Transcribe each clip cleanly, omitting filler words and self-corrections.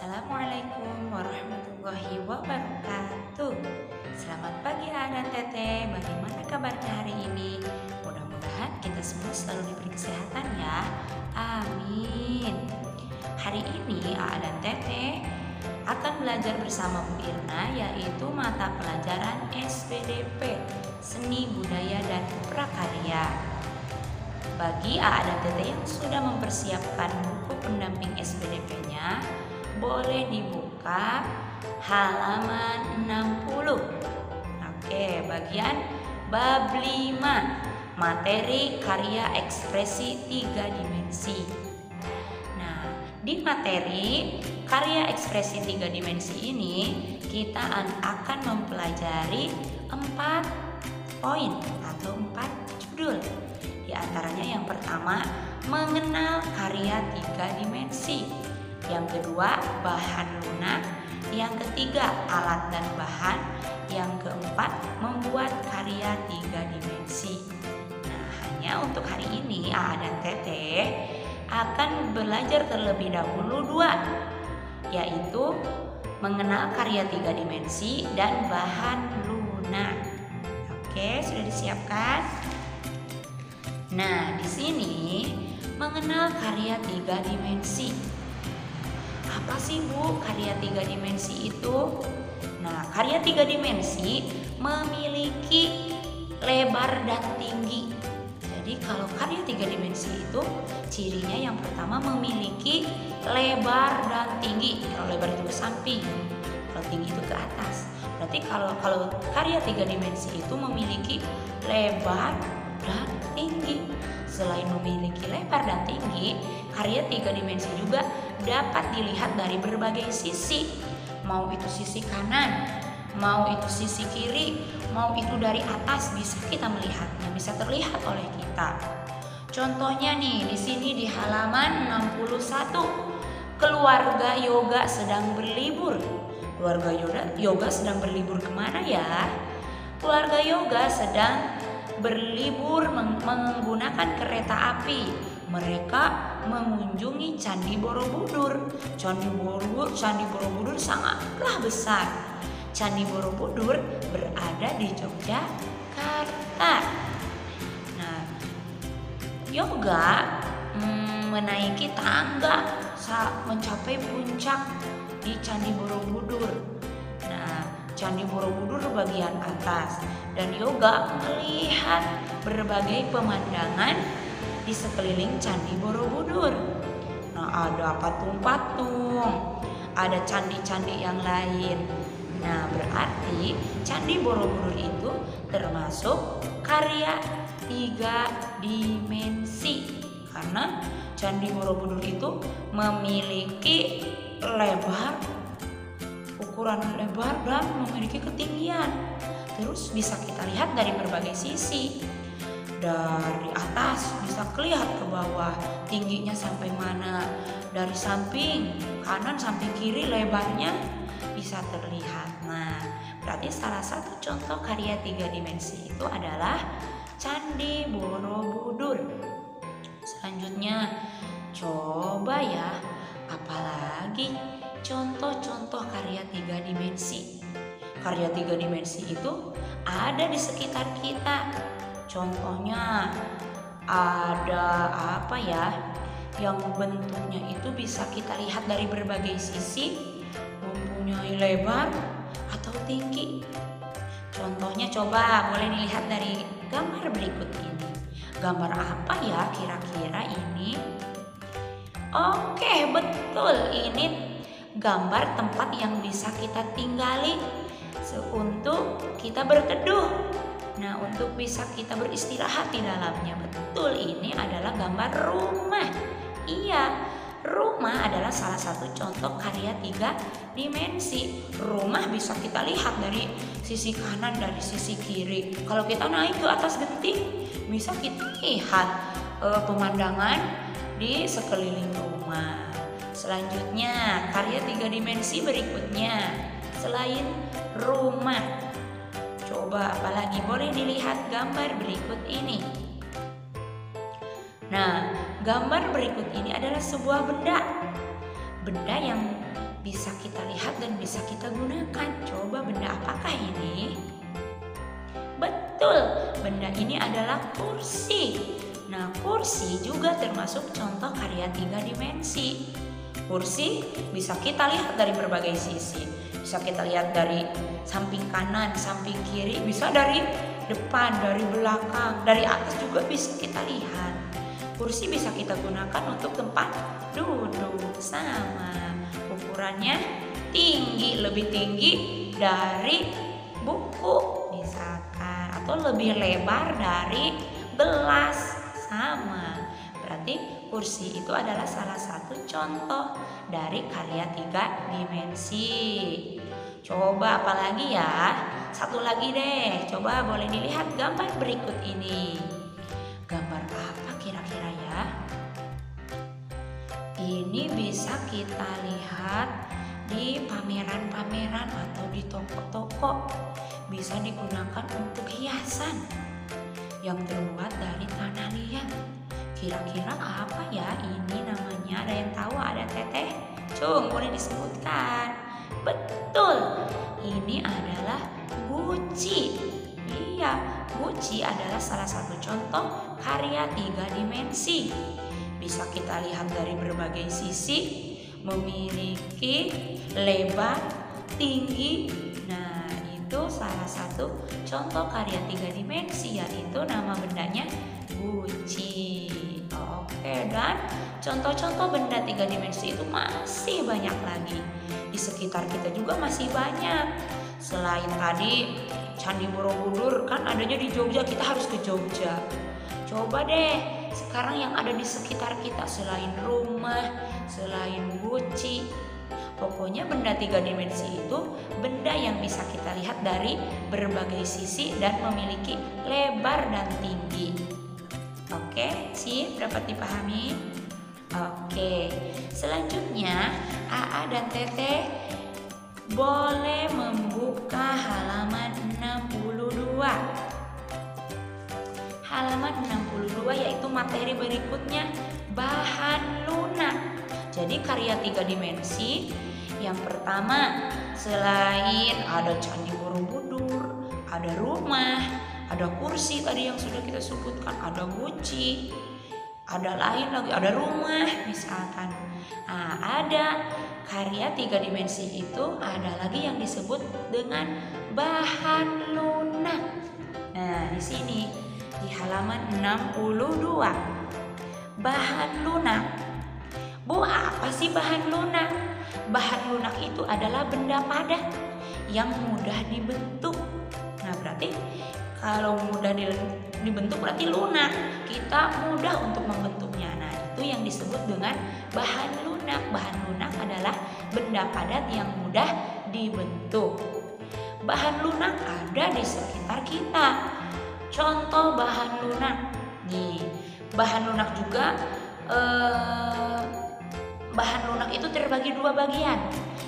Assalamualaikum warahmatullahi wabarakatuh. Selamat pagi A'a dan Teteh. Bagaimana kabarnya hari ini? Mudah-mudahan kita semua selalu diberi kesehatan ya. Amin. Hari ini A'a dan Teteh akan belajar bersama Bu Irna, yaitu mata pelajaran SPDP, Seni Budaya dan Prakarya. Bagi A'a dan Teteh yang sudah mempersiapkan buku pendamping SPDP-nya, boleh dibuka halaman 60. Oke, bagian bab 5, materi karya ekspresi 3 dimensi. Nah, di materi karya ekspresi 3 dimensi ini kita akan mempelajari 4 poin atau 4 judul. Di antaranya yang pertama, mengenal karya 3 dimensi. Yang kedua, bahan lunak. Yang ketiga, alat dan bahan. Yang keempat, membuat karya 3 dimensi. Nah, hanya untuk hari ini A'a dan Teteh akan belajar terlebih dahulu 2, yaitu mengenal karya 3 dimensi dan bahan lunak. Oke, sudah disiapkan? Nah, di sini mengenal karya 3 dimensi. Apa sih Bu karya 3 dimensi itu? Nah, karya 3 dimensi memiliki lebar dan tinggi. Jadi kalau karya 3 dimensi itu cirinya yang pertama memiliki lebar dan tinggi. Kalau lebar itu ke samping, kalau tinggi itu ke atas. Berarti kalau karya 3 dimensi itu memiliki lebar dan tinggi. Selain memiliki lebar dan tinggi, karya 3 dimensi juga dapat dilihat dari berbagai sisi. Mau itu sisi kanan, mau itu sisi kiri, mau itu dari atas, bisa kita melihatnya, bisa terlihat oleh kita. Contohnya nih, di sini di halaman 61. Keluarga Yoga sedang berlibur. Keluarga Yoga sedang berlibur kemana ya? Keluarga Yoga sedang berlibur menggunakan kereta api. Mereka mengunjungi Candi Borobudur. Candi Borobudur sangatlah besar. Candi Borobudur berada di Yogyakarta. Nah, Yoga menaiki tangga saat mencapai puncak di Candi Borobudur. Nah, Candi Borobudur bagian atas, dan Yoga melihat berbagai pemandangan di sekeliling Candi Borobudur. Nah, ada patung-patung, ada candi-candi yang lain. Nah, berarti Candi Borobudur itu termasuk karya 3 dimensi. Karena Candi Borobudur itu memiliki ukuran lebar dan memiliki ketinggian. Terus bisa kita lihat dari berbagai sisi. Dari atas bisa kelihatan ke bawah tingginya sampai mana. Dari samping kanan sampai kiri lebarnya bisa terlihat. Nah, berarti salah satu contoh karya 3 dimensi itu adalah Candi Borobudur. Selanjutnya, coba ya, apalagi contoh-contoh karya 3 dimensi. Karya 3 dimensi itu ada di sekitar kita. Contohnya ada apa ya, yang bentuknya itu bisa kita lihat dari berbagai sisi, mempunyai lebar atau tinggi. Contohnya coba boleh dilihat dari gambar berikut ini. Gambar apa ya kira-kira ini? Oke, betul, ini gambar tempat yang bisa kita tinggali untuk kita berteduh. Nah, untuk bisa kita beristirahat di dalamnya. Betul, ini adalah gambar rumah. Iya, rumah adalah salah satu contoh karya 3 dimensi. Rumah bisa kita lihat dari sisi kanan, dari sisi kiri. Kalau kita naik ke atas genting, bisa kita lihat pemandangan di sekeliling rumah. Selanjutnya, karya 3 dimensi berikutnya selain rumah. Coba apalagi, boleh dilihat gambar berikut ini. Nah, gambar berikut ini adalah sebuah benda. Benda yang bisa kita lihat dan bisa kita gunakan. Coba benda apakah ini? Betul, benda ini adalah kursi. Nah, kursi juga termasuk contoh karya 3 dimensi. Kursi bisa kita lihat dari berbagai sisi. Bisa kita lihat dari samping kanan, samping kiri, bisa dari depan, dari belakang, dari atas juga bisa kita lihat. Kursi bisa kita gunakan untuk tempat duduk. Sama, ukurannya tinggi, lebih tinggi dari buku misalkan, atau lebih lebar dari gelas. Sama, berarti kursi itu adalah salah satu contoh dari karya 3 dimensi. Coba apalagi ya? Satu lagi deh, coba boleh dilihat gambar berikut ini. Gambar apa kira-kira ya? Ini bisa kita lihat di pameran-pameran atau di toko-toko. Bisa digunakan untuk hiasan yang terbuat dari tanah liat. Kira-kira apa ya ini namanya? Ada yang tahu? Ada teteh? Cung, boleh disebutkan. Betul, ini adalah guci. Iya, guci adalah salah satu contoh karya 3 dimensi. Bisa kita lihat dari berbagai sisi, memiliki lebar, tinggi. Nah, itu salah satu contoh karya 3 dimensi, yaitu nama bendanya guci. Oke, dan contoh-contoh benda 3 dimensi itu masih banyak lagi. Di sekitar kita juga masih banyak. Selain tadi Candi Borobudur kan adanya di Jogja, kita harus ke Jogja. Coba deh sekarang yang ada di sekitar kita, selain rumah, selain guci, pokoknya benda 3 dimensi itu benda yang bisa kita lihat dari berbagai sisi dan memiliki lebar dan tinggi. Oke, sip, dapat dipahami? Oke, selanjutnya AA dan Teteh boleh membuka halaman 62. Halaman 62 yaitu materi berikutnya, bahan lunak. Jadi karya 3 dimensi yang pertama, selain ada Candi Borobudur, ada rumah, ada kursi tadi yang sudah kita sebutkan, ada guci, ada lain lagi, ada rumah misalkan. Nah, ada karya 3 dimensi itu ada lagi yang disebut dengan bahan lunak. Nah, di sini di halaman 62. Bahan lunak. Bu, apa sih bahan lunak? Bahan lunak itu adalah benda padat yang mudah dibentuk. Nah, berarti kalau mudah dibentuk berarti lunak. Kita mudah untuk membentuknya. Nah, itu yang disebut dengan bahan lunak. Bahan lunak adalah benda padat yang mudah dibentuk. Bahan lunak ada di sekitar kita. Contoh bahan lunak. Nih, bahan lunak juga bahan lunak itu terbagi 2 bagian.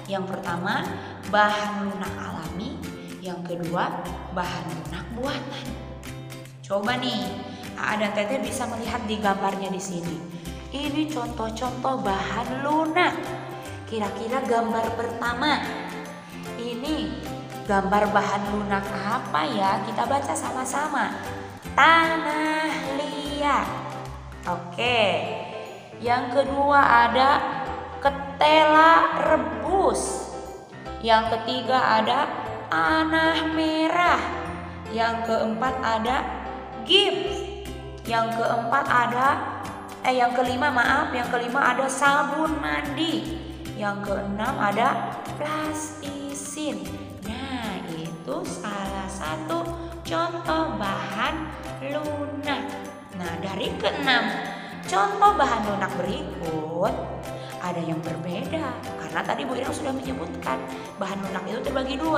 Yang pertama, bahan lunak alami. Yang kedua, bahan lunak buatan. Coba nih, AA dan Teteh bisa melihat di gambarnya di sini. Ini contoh-contoh bahan lunak. Kira-kira gambar pertama, ini gambar bahan lunak apa ya? Kita baca sama-sama. Tanah liat. Oke. Yang kedua ada ketela rebus. Yang ketiga ada tanah merah. Yang keempat ada gips. Yang kelima ada sabun mandi. Yang keenam ada plastisin. Nah, itu salah satu contoh bahan lunak. Nah, dari keenam contoh bahan lunak berikut ada yang berbeda, karena tadi Bu Irang sudah menyebutkan bahan lunak itu terbagi 2.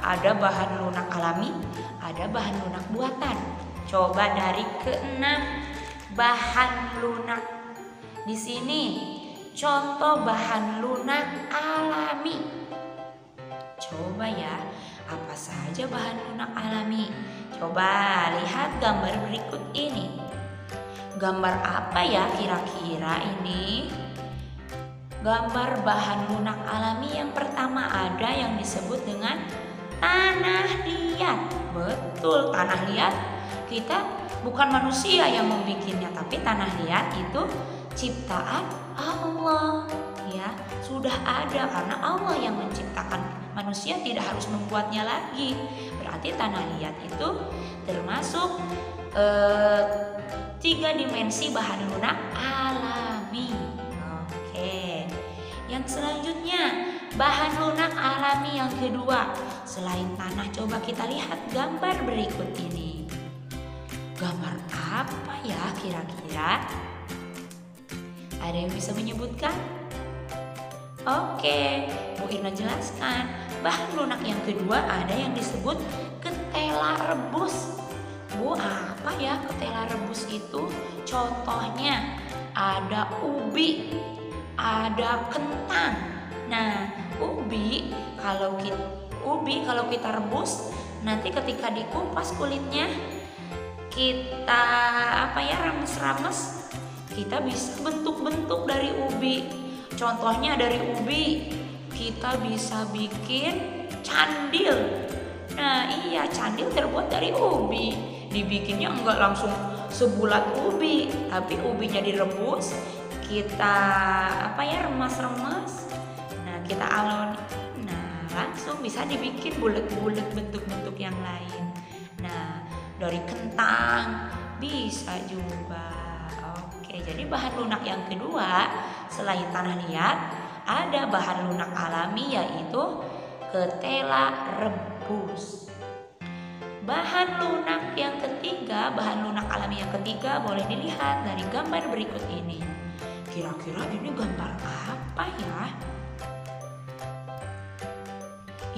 Ada bahan lunak alami, ada bahan lunak buatan. Coba dari keenam bahan lunak. Di sini contoh bahan lunak alami. Coba ya, apa saja bahan lunak alami? Coba lihat gambar berikut ini. Gambar apa ya kira-kira ini? gambar bahan lunak alami yang pertama ada yang disebut dengan tanah liat. Betul, tanah liat kita bukan manusia yang membikinnya, tapi tanah liat itu ciptaan Allah ya, sudah ada karena Allah yang menciptakan, manusia tidak harus membuatnya lagi. Berarti tanah liat itu termasuk 3 dimensi bahan lunak alami. Oke. Yang selanjutnya bahan lunak alami yang kedua selain tanah, coba kita lihat gambar berikut ini. Gambar apa ya kira-kira? Ada yang bisa menyebutkan? Oke, Bu Irna jelaskan. Bahan lunak yang kedua ada yang disebut ketela rebus. Bu, apa ya ketela rebus itu? Contohnya ada ubi, ada kentang. Nah, ubi kalau kita rebus, nanti ketika dikupas kulitnya kita rames-rames, kita bisa bentuk-bentuk dari ubi. Contohnya dari ubi kita bisa bikin candil. Nah iya, candil terbuat dari ubi. Dibikinnya enggak langsung sebulat ubi, tapi ubinya direbus, kita remas-remas. Nah kita alon, nah langsung bisa dibikin bulat-bulat bentuk-bentuk yang lain. Nah dari kentang bisa juga. Oke, jadi bahan lunak yang kedua selain tanah liat ada bahan lunak alami yaitu ketela rebus. Bahan lunak alami yang ketiga boleh dilihat dari gambar berikut ini. Kira-kira ini gambar apa ya?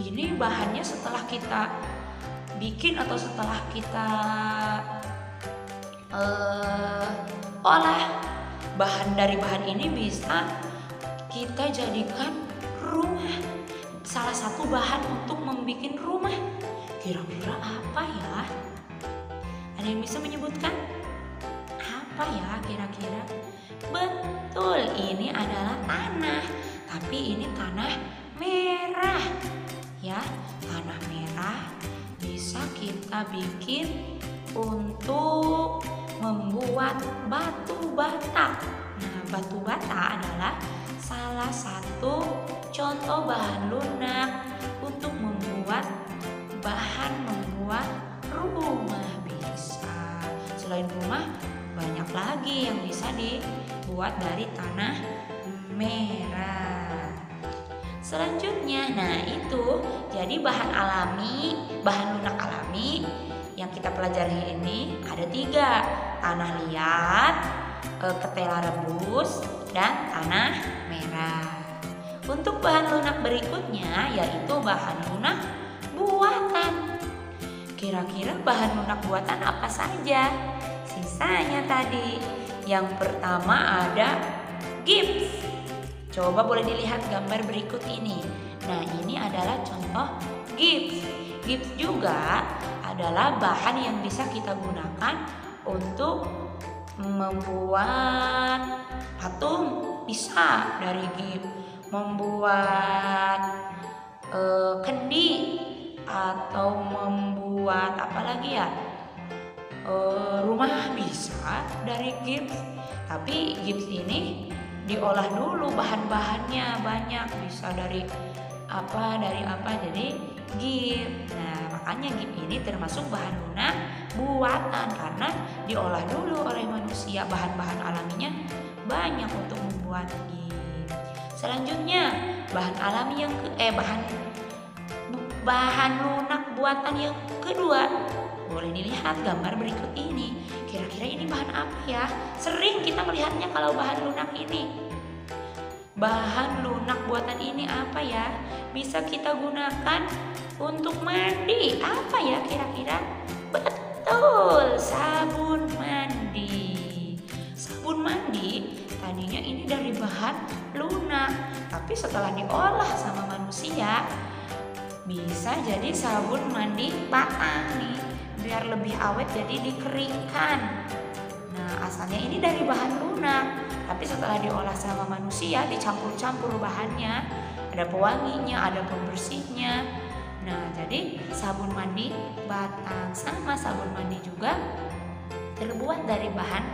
Ini bahannya setelah kita bikin atau setelah kita olah. Dari bahan ini bisa kita jadikan rumah. Salah satu bahan untuk membuat rumah. Kira-kira apa ya? Ada yang bisa menyebutkan? Apa ya kira-kira? Betul, ini adalah tanah. Tapi ini tanah merah. Ya, tanah merah bisa kita bikin untuk membuat batu bata. Nah, batu bata adalah salah satu contoh bahan lunak untuk membuat rumah bisa. Selain rumah, banyak lagi yang bisa dibuat dari tanah merah. Selanjutnya, nah itu jadi bahan lunak alami yang kita pelajari ini ada 3, tanah liat, ketela rebus, dan tanah merah. Untuk bahan lunak berikutnya yaitu bahan lunak buatan. Kira-kira bahan lunak buatan apa saja? Sisanya tadi. Yang pertama ada gips. Coba boleh dilihat gambar berikut ini. Nah, ini adalah contoh gips. Gips juga adalah bahan yang bisa kita gunakan untuk membuat patung, bisa dari gips. Membuat kendi atau membuat rumah bisa dari gips. Tapi gips ini diolah dulu, bahan-bahannya banyak, bisa dari apa jadi gips. Nah makanya gips ini termasuk bahan lunak buatan karena diolah dulu oleh manusia, bahan-bahan alaminya banyak untuk membuat gips. Selanjutnya bahan lunak buatan yang kedua. Boleh dilihat gambar berikut ini. Kira-kira ini bahan apa ya? Sering kita melihatnya kalau bahan lunak ini. Bahan lunak buatan ini apa ya? Bisa kita gunakan untuk mandi. Apa ya kira-kira? Betul, sabun mandi. Sabun mandi tadinya ini dari bahan lunak, tapi setelah diolah sama manusia bisa jadi sabun mandi batang nih, biar lebih awet jadi dikeringkan. Nah asalnya ini dari bahan lunak, tapi setelah diolah sama manusia dicampur-campur bahannya, ada pewanginya, ada pembersihnya. Nah, jadi sabun mandi batang sama sabun mandi juga terbuat dari bahan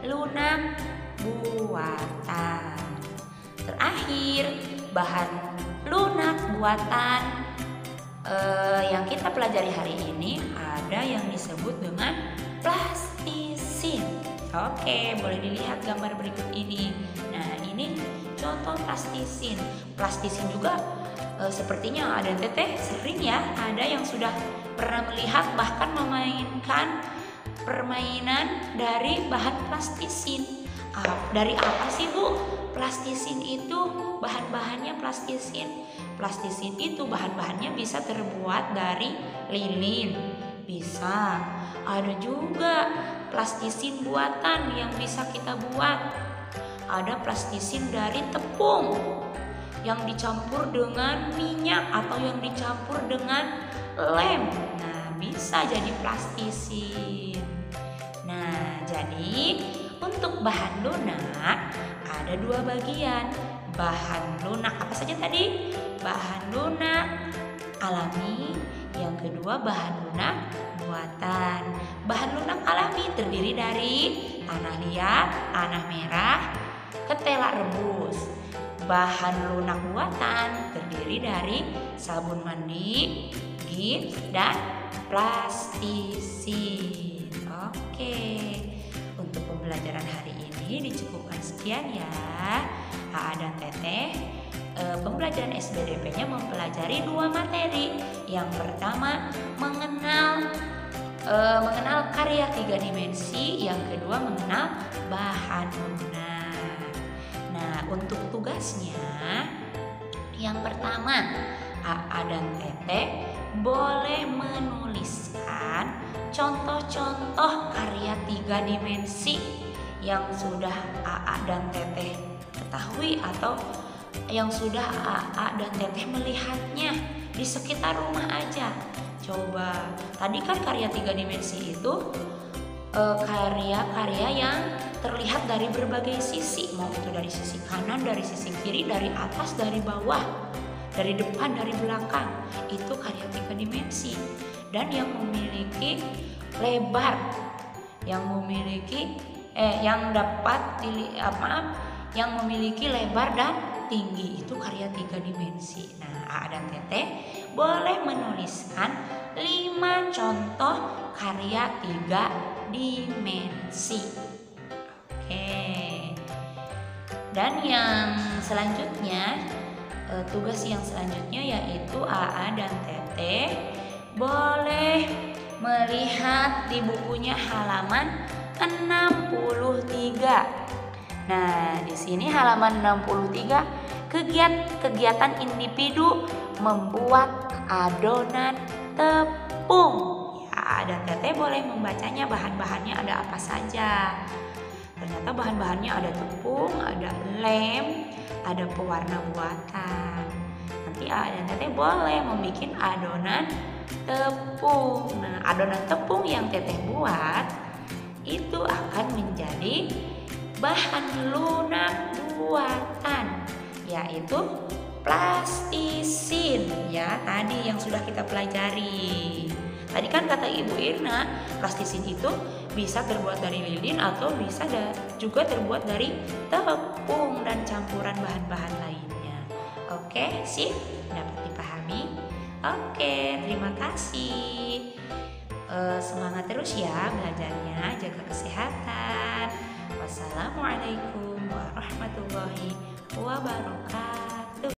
lunak buatan. Terakhir, bahan lunak buatan yang kita pelajari hari ini ada yang disebut dengan plastisin. Oke, boleh dilihat gambar berikut ini. Nah, ini contoh plastisin. Plastisin juga sepertinya ada teteh sering ya, ada yang sudah pernah melihat bahkan memainkan permainan dari bahan plastisin. Dari apa sih Bu? Plastisin itu bahan-bahannya plastisin. Plastisin itu bahan-bahannya bisa terbuat dari lilin, bisa. Ada juga plastisin buatan yang bisa kita buat. Ada plastisin dari tepung yang dicampur dengan minyak atau yang dicampur dengan lem. Nah, bisa jadi plastisin. Nah, jadi untuk bahan lunak ada dua bagian. Bahan lunak apa saja tadi? Bahan lunak alami, yang kedua bahan lunak buatan. Bahan lunak alami terdiri dari tanah liat, tanah merah, ketela rebus. Bahan lunak buatan terdiri dari sabun mandi, gips, dan plastisin. Oke, untuk pembelajaran hari ini dicukupkan sekian ya. Aa dan Teteh pembelajaran SBDP-nya mempelajari dua materi. Yang pertama mengenal karya 3 dimensi, yang kedua mengenal bahan lunak. Nah, untuk tugasnya yang pertama, Aa dan Teteh boleh menuliskan contoh-contoh karya 3 dimensi yang sudah Aa dan Teteh ketahui atau yang sudah Aa dan Teteh melihatnya di sekitar rumah aja. Coba, tadi kan karya 3 dimensi itu karya-karya yang terlihat dari berbagai sisi, mau itu dari sisi kanan, dari sisi kiri, dari atas, dari bawah, dari depan, dari belakang. Itu karya 3 dimensi dan yang memiliki lebar, yang memiliki yang memiliki lebar dan tinggi, itu karya 3 dimensi. Nah, Aa dan Teteh boleh menuliskan 5 contoh karya 3 dimensi. Oke. Dan yang selanjutnya, tugas yang selanjutnya yaitu Aa dan Teteh boleh melihat di bukunya halaman 63. Nah, di sini halaman 63, kegiatan individu membuat adonan tepung. Ya, dan Teteh boleh membacanya bahan-bahannya ada apa saja. Ternyata bahan-bahannya ada tepung, ada lem, ada pewarna buatan. Nanti dan Teteh boleh membuat adonan tepung. Nah, adonan tepung yang Teteh buat itu akan menjadi bahan lunak buatan, yaitu plastisin ya, tadi yang sudah kita pelajari. Tadi kan kata Ibu Irna, plastisin itu bisa terbuat dari lilin atau bisa juga terbuat dari tepung dan campuran bahan-bahan lainnya. Oke, sip, dapat dipahami? Oke, terima kasih. Semangat terus ya belajarnya, jaga kesehatan. Wassalamualaikum warahmatullahi wabarakatuh.